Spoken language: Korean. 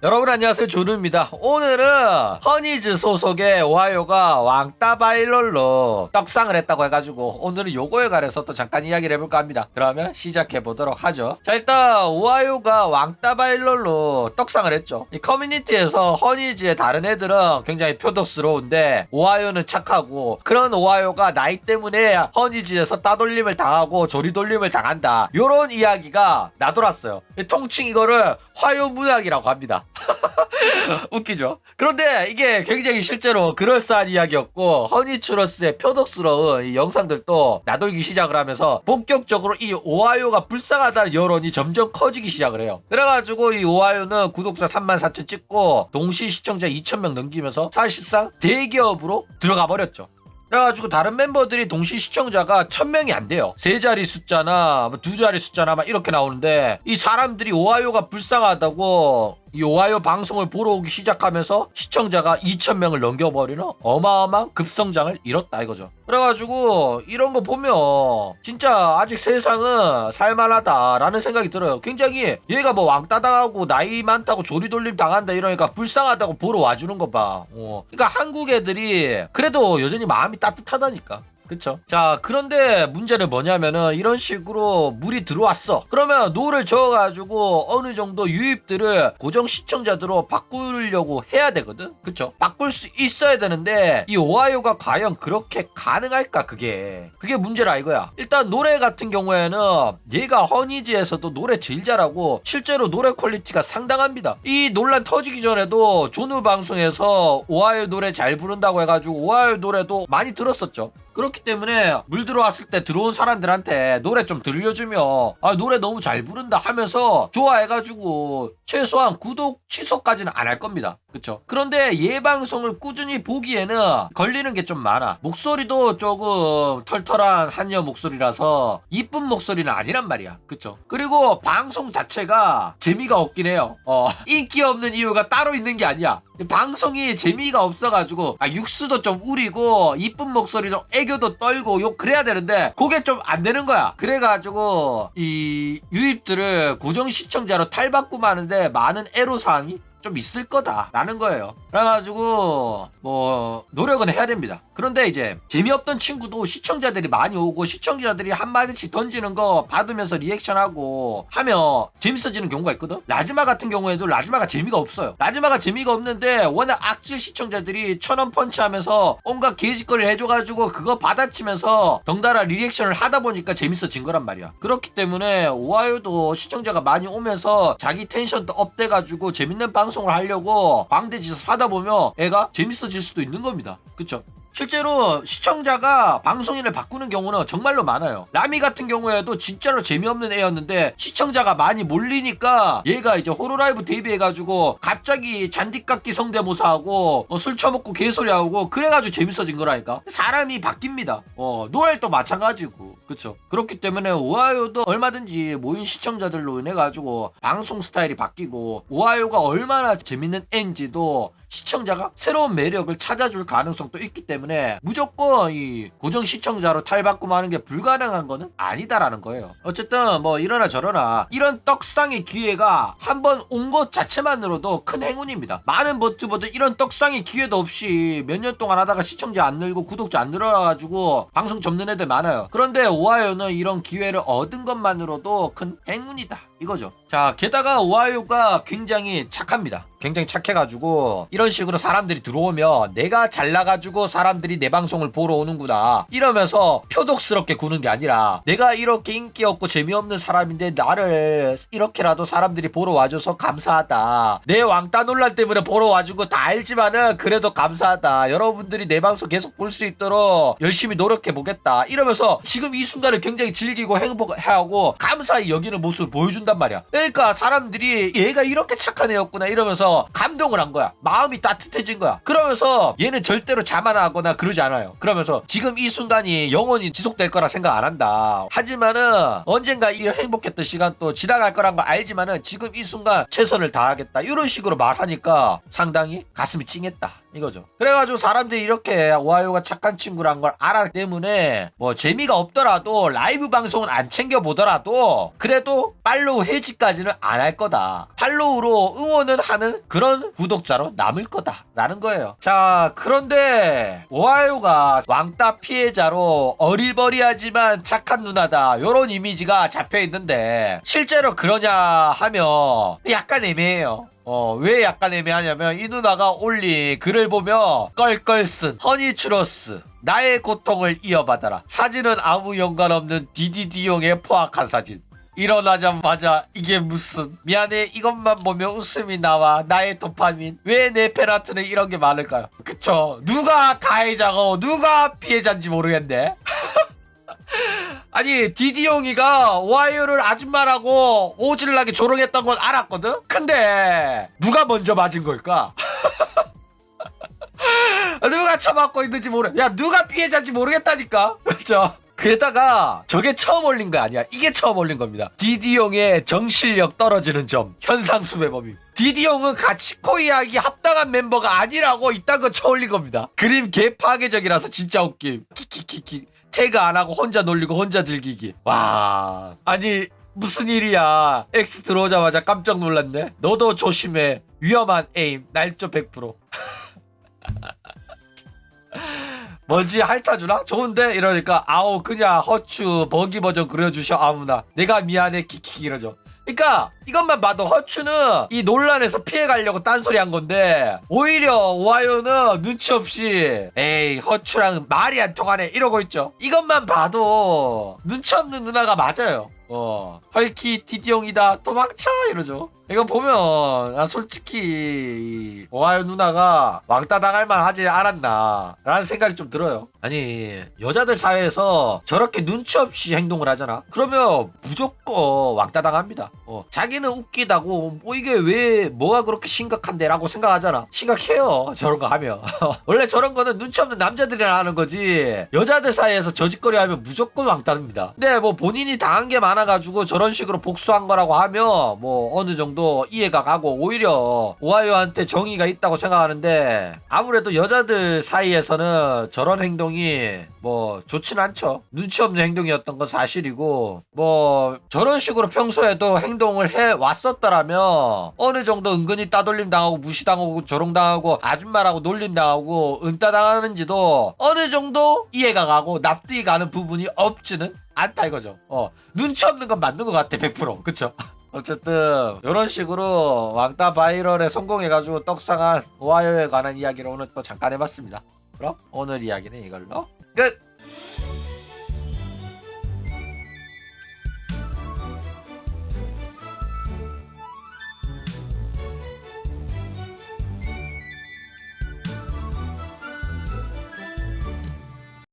여러분 안녕하세요, 조루입니다. 오늘은 허니즈 소속의 오하이오가 왕따 바이럴로 떡상을 했다고 해가지고 오늘은 요거에 관해서 또 잠깐 이야기를 해볼까 합니다. 그러면 시작해보도록 하죠. 자, 일단 오하이오가 왕따 바이럴로 떡상을 했죠. 이 커뮤니티에서 허니즈의 다른 애들은 굉장히 표독스러운데 오하이오는 착하고, 그런 오하이오가 나이 때문에 허니즈에서 따돌림을 당하고 조리돌림을 당한다, 요런 이야기가 나돌았어요. 통칭 이거를 화요문학이라고 합니다. 웃기죠? 그런데 이게 굉장히 실제로 그럴싸한 이야기였고, 허니츄러스의 표독스러운 이 영상들도 나돌기 시작을 하면서 본격적으로 이 오하이오가 불쌍하다는 여론이 점점 커지기 시작을 해요. 그래가지고 이 오하이오는 구독자 34,000 찍고 동시 시청자 2,000명 넘기면서 사실상 대기업으로 들어가 버렸죠. 그래가지고 다른 멤버들이 동시 시청자가 1,000명이 안 돼요. 세 자리 숫자나 두 자리 숫자나 막 이렇게 나오는데, 이 사람들이 오하이오가 불쌍하다고 이 오하이오 방송을 보러 오기 시작하면서 시청자가 2,000명을 넘겨버리는 어마어마한 급성장을 이뤘다 이거죠. 그래가지고 이런 거 보면 진짜 아직 세상은 살만하다라는 생각이 들어요. 굉장히 얘가 뭐 왕따 당하고 나이 많다고 조리돌림 당한다 이러니까 불쌍하다고 보러 와주는 거 봐. 그러니까 한국 애들이 그래도 여전히 마음이 따뜻하다니까. 그쵸? 자, 그런데 문제는 뭐냐면은 이런 식으로 물이 들어왔어. 그러면 노를 저어가지고 어느 정도 유입들을 고정 시청자들로 바꾸려고 해야 되거든? 그쵸? 바꿀 수 있어야 되는데 이 오하이오가 과연 그렇게 가능할까? 그게 문제라 이거야. 일단 노래 같은 경우에는 얘가 허니즈에서도 노래 제일 잘하고 실제로 노래 퀄리티가 상당합니다. 이 논란 터지기 전에도 조누 방송에서 오하이오 노래 잘 부른다고 해가지고 오하이오 노래도 많이 들었었죠. 그렇기 때문에 물 들어왔을 때 들어온 사람들한테 노래 좀 들려주면 노래 너무 잘 부른다 하면서 좋아해가지고 최소한 구독 취소까지는 안 할 겁니다. 그쵸? 그런데 얘 방송을 꾸준히 보기에는 걸리는 게 좀 많아. 목소리도 조금 털털한 한여 목소리라서 이쁜 목소리는 아니란 말이야. 그쵸? 그리고 방송 자체가 재미가 없긴 해요. 인기 없는 이유가 따로 있는 게 아니야. 방송이 재미가 없어가지고 육수도 좀 우리고 이쁜 목소리도 애교도 떨고 욕 그래야 되는데 그게 좀 안 되는 거야. 그래가지고 이 유입들을 고정 시청자로 탈바꿈하는데 많은 애로사항이 좀 있을 거다라는 거예요. 그래가지고 뭐 노력은 해야 됩니다. 그런데 이제 재미없던 친구도 시청자들이 많이 오고 시청자들이 한마디씩 던지는 거 받으면서 리액션하고 하면 재밌어지는 경우가 있거든. 라즈마 같은 경우에도 라즈마가 재미가 없어요. 라즈마가 재미가 없는데 워낙 악질 시청자들이 1,000원 펀치하면서 온갖 개짓거리를 해줘가지고 그거 받아치면서 덩달아 리액션을 하다 보니까 재밌어진 거란 말이야. 그렇기 때문에 오하이오도 시청자가 많이 오면서 자기 텐션도 업돼가지고 재밌는 방송을 하려고 광대짓을 하다 보면 애가 재밌어질 수도 있는 겁니다. 그쵸? 실제로 시청자가 방송인을 바꾸는 경우는 정말로 많아요. 라미 같은 경우에도 진짜로 재미없는 애였는데 시청자가 많이 몰리니까 얘가 이제 호로라이브 데뷔해가지고 갑자기 잔디깎기 성대모사하고 술 처먹고 개소리하고 그래가지고 재밌어진 거라니까. 사람이 바뀝니다. 노엘도 마찬가지고. 그쵸? 그렇기 때문에 오하이오도 얼마든지 모인 시청자들로 인해가지고 방송 스타일이 바뀌고 오하이오가 얼마나 재밌는 애인지도 시청자가 새로운 매력을 찾아줄 가능성도 있기 때문에 무조건 이 고정 시청자로 탈바꿈하는 게 불가능한 거는 아니다라는 거예요. 어쨌든 뭐 이러나 저러나 이런 떡상의 기회가 한번 온 것 자체만으로도 큰 행운입니다. 많은 버튜버들 이런 떡상의 기회도 없이 몇 년 동안 하다가 시청자 안 늘고 구독자 안 늘어가지고 방송 접는 애들 많아요. 그런데 오하이오는 이런 기회를 얻은 것만으로도 큰 행운이다 이거죠. 자, 게다가 오하이오가 굉장히 착합니다. 굉장히 착해가지고 이런 식으로 사람들이 들어오면 내가 잘나가지고 사람들이 내 방송을 보러 오는구나 이러면서 표독스럽게 구는 게 아니라 내가 이렇게 인기 없고 재미없는 사람인데 나를 이렇게라도 사람들이 보러 와줘서 감사하다, 내 왕따 논란 때문에 보러 와준 거 다 알지만은 그래도 감사하다, 여러분들이 내 방송 계속 볼 수 있도록 열심히 노력해 보겠다 이러면서 지금 이 순간을 굉장히 즐기고 행복해하고 감사히 여기는 모습을 보여준단 말이야. 그러니까 사람들이 얘가 이렇게 착한 애였구나 이러면서 감동을 한 거야. 마음이 따뜻해진 거야. 그러면서 얘는 절대로 자만하거나 그러지 않아요. 그러면서 지금 이 순간이 영원히 지속될 거라 생각 안 한다. 하지만은 언젠가 이 행복했던 시간 또 지나갈 거란 걸 알지만은 지금 이 순간 최선을 다하겠다. 이런 식으로 말하니까 상당히 가슴이 찡했다. 이거죠. 그래가지고 사람들이 이렇게 오하이오가 착한 친구란 걸 알았기 때문에 뭐 재미가 없더라도 라이브 방송은 안 챙겨보더라도 그래도 팔로우 해지까지는 안 할 거다. 팔로우로 응원을 하는 그런 구독자로 남을 거다 라는 거예요. 자, 그런데 오하이오가 왕따 피해자로 어리버리하지만 착한 누나다 요런 이미지가 잡혀있는데 실제로 그러냐 하면 약간 애매해요. 왜 약간 애매하냐면 이 누나가 올린 글을 보면 껄껄 쓴 허니츄러스 나의 고통을 이어받아라. 사진은 아무 연관없는 DDD용의 포악한 사진. 일어나자마자 이게 무슨 미안해 이것만 보면 웃음이 나와 나의 도파민. 왜 내 팬아트는 이런 게 많을까요? 그쵸, 누가 가해자고 누가 피해자인지 모르겠네. 아니 디디용이가 오하이오를 아줌마라고 오질나게 조롱했던 건 알았거든? 근데 누가 먼저 맞은 걸까? 누가 처맞고 있는지 야 누가 피해자인지 모르겠다니까. 그렇죠? 게다가 저게 처음 올린 거 아니야. 이게 처음 올린 겁니다. 디디용의 정실력 떨어지는 점 현상수배 범위. 디디용은 가치코 이야기 합당한 멤버가 아니라고 이딴 거 처음 올린 겁니다. 그림 개 파괴적이라서 진짜 웃김. 키키키키 태그 안 하고 혼자 놀리고 혼자 즐기기. 와, 아니 무슨 일이야. X 들어오자마자 깜짝 놀랐네. 너도 조심해. 위험한 에임 날조 100%. 뭐지 핥아주나? 좋은데? 이러니까 아오 그냥 허추 버기 버전 그려주셔 아무나. 내가 미안해 키키키 이러죠. 그러니까 이것만 봐도 허추는 이 논란에서 피해가려고 딴소리 한 건데 오히려 오하이오는 눈치 없이 에이 허추랑 말이 안 통하네 이러고 있죠. 이것만 봐도 눈치 없는 누나가 맞아요. 헐키 디디용이다 도망쳐 이러죠. 이거 보면 솔직히 오하이오 누나가 왕따 당할만 하지 않았나 라는 생각이 좀 들어요. 아니 여자들 사이에서 저렇게 눈치 없이 행동을 하잖아. 그러면 무조건 왕따 당합니다. 자기는 웃기다고 뭐 이게 왜 뭐가 그렇게 심각한데 라고 생각하잖아. 심각해요 저런 거 하면. 원래 저런 거는 눈치 없는 남자들이나 하는 거지 여자들 사이에서 저짓거리 하면 무조건 왕따입니다. 근데 뭐 본인이 당한 게 많아가지고 저런 식으로 복수한 거라고 하면 뭐 어느 정도 이해가 가고 오히려 오하이오한테 정의가 있다고 생각하는데 아무래도 여자들 사이에서는 저런 행동이 뭐 좋진 않죠. 눈치 없는 행동이었던 건 사실이고 뭐 저런 식으로 평소에도 행동을 해 왔었더라면 어느 정도 은근히 따돌림 당하고 무시당하고 조롱당하고 아줌마라고 놀림 당하고 은따 당하는지도 어느 정도 이해가 가고 납득이 가는 부분이 없지는 않다 이거죠. 눈치 없는 건 맞는 것 같아 100%. 그쵸? 어쨌든 이런 식으로 왕따 바이럴에 성공해가지고 떡상한 오하이오에 관한 이야기를 오늘 또 잠깐 해봤습니다. 그럼 오늘 이야기는 이걸로 끝!